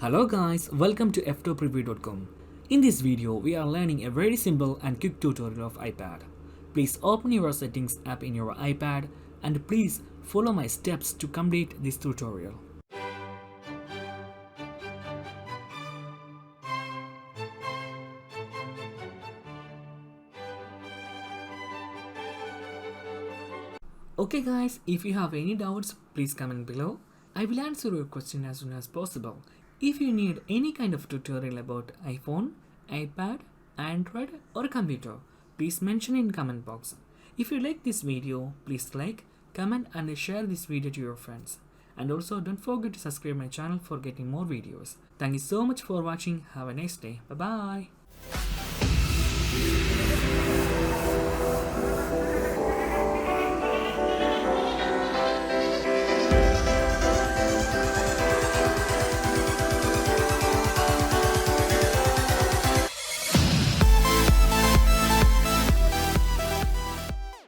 Hello guys, welcome to Ftopreview.com. In this video, we are learning a very simple and quick tutorial of iPad. Please open your settings app in your iPad and please follow my steps to complete this tutorial. Okay guys, if you have any doubts, please comment below. I will answer your question as soon as possible. If you need any kind of tutorial about iPhone, iPad, Android or computer, please mention in comment box. If you like this video, please like, comment and share this video to your friends. And also don't forget to subscribe my channel for getting more videos. Thank you so much for watching. Have a nice day. Bye bye.